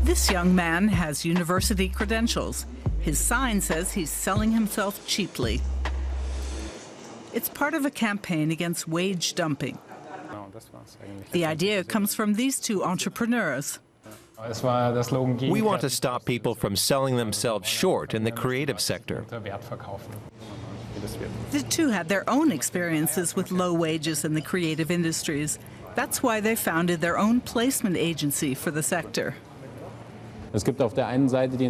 This young man has university credentials. His sign says he's selling himself cheaply. It's part of a campaign against wage dumping. The idea comes from these two entrepreneurs. We want to stop people from selling themselves short in the creative sector. The two had their own experiences with low wages in the creative industries. That's why they founded their own placement agency for the sector.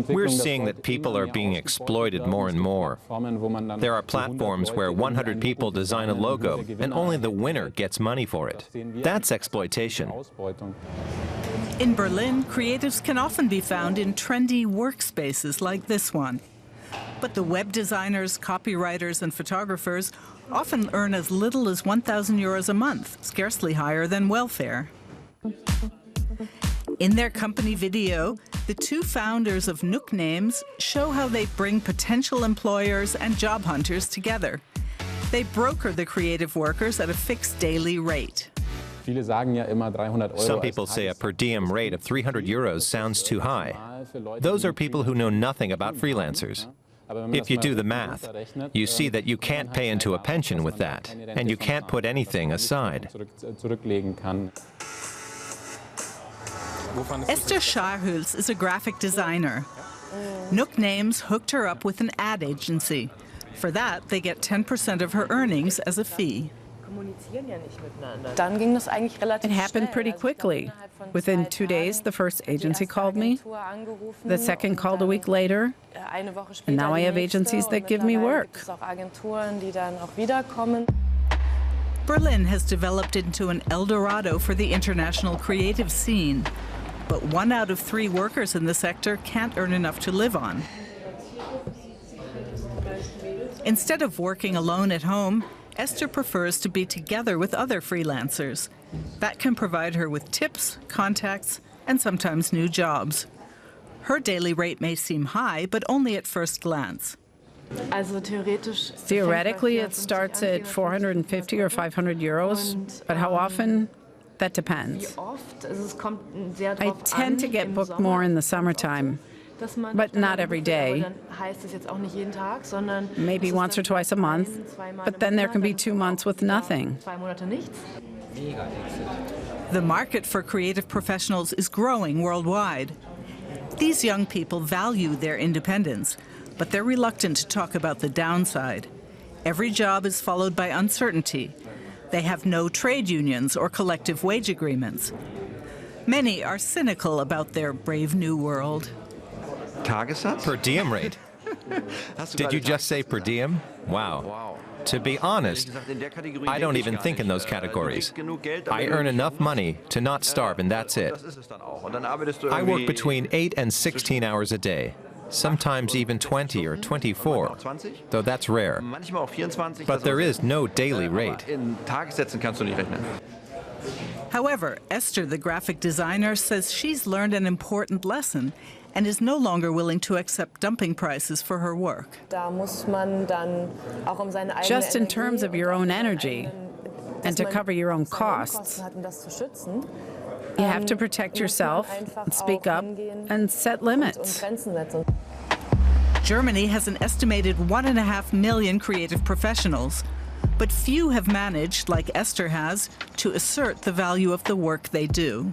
We're seeing that people are being exploited more and more. There are platforms where 100 people design a logo and only the winner gets money for it. That's exploitation. In Berlin, creatives can often be found in trendy workspaces like this one. But the web designers, copywriters, and photographers often earn as little as 1,000 euros a month, scarcely higher than welfare. In their company video, the two founders of Nook Names show how they bring potential employers and job hunters together. They broker the creative workers at a fixed daily rate. Some people say a per diem rate of 300 euros sounds too high. Those are people who know nothing about freelancers. If you do the math, you see that you can't pay into a pension with that, and you can't put anything aside. Esther Scharhüls is a graphic designer. Nook Names hooked her up with an ad agency. For that, they get 10% of her earnings as a fee. It happened pretty quickly. Within 2 days, the first agency called me. The second called a week later. And now I have agencies that give me work. Berlin has developed into an El Dorado for the international creative scene. But 1 out of 3 workers in the sector can't earn enough to live on. Instead of working alone at home, Esther prefers to be together with other freelancers. That can provide her with tips, contacts, and sometimes new jobs. Her daily rate may seem high, but only at first glance. Theoretically, it starts at 450 or 500 euros, but how often? That depends. I tend to get booked more in the summertime, but not every day. Maybe once or twice a month, but then there can be 2 months with nothing. The market for creative professionals is growing worldwide. These young people value their independence, but they're reluctant to talk about the downside. Every job is followed by uncertainty. They have no trade unions or collective wage agreements. Many are cynical about their brave new world. Per diem rate. Did you just say per diem? Wow. To be honest, I don't even think in those categories. I earn enough money to not starve, and that's it. I work between 8 and 16 hours a day. Sometimes even 20 or 24, though that's rare. But there is no daily rate. However, Esther, the graphic designer, says she's learned an important lesson and is no longer willing to accept dumping prices for her work. Just in terms of your own energy and to cover your own costs, you have to protect yourself, speak up, and set limits. Germany has an estimated 1.5 million creative professionals, but few have managed, like Esther has, to assert the value of the work they do.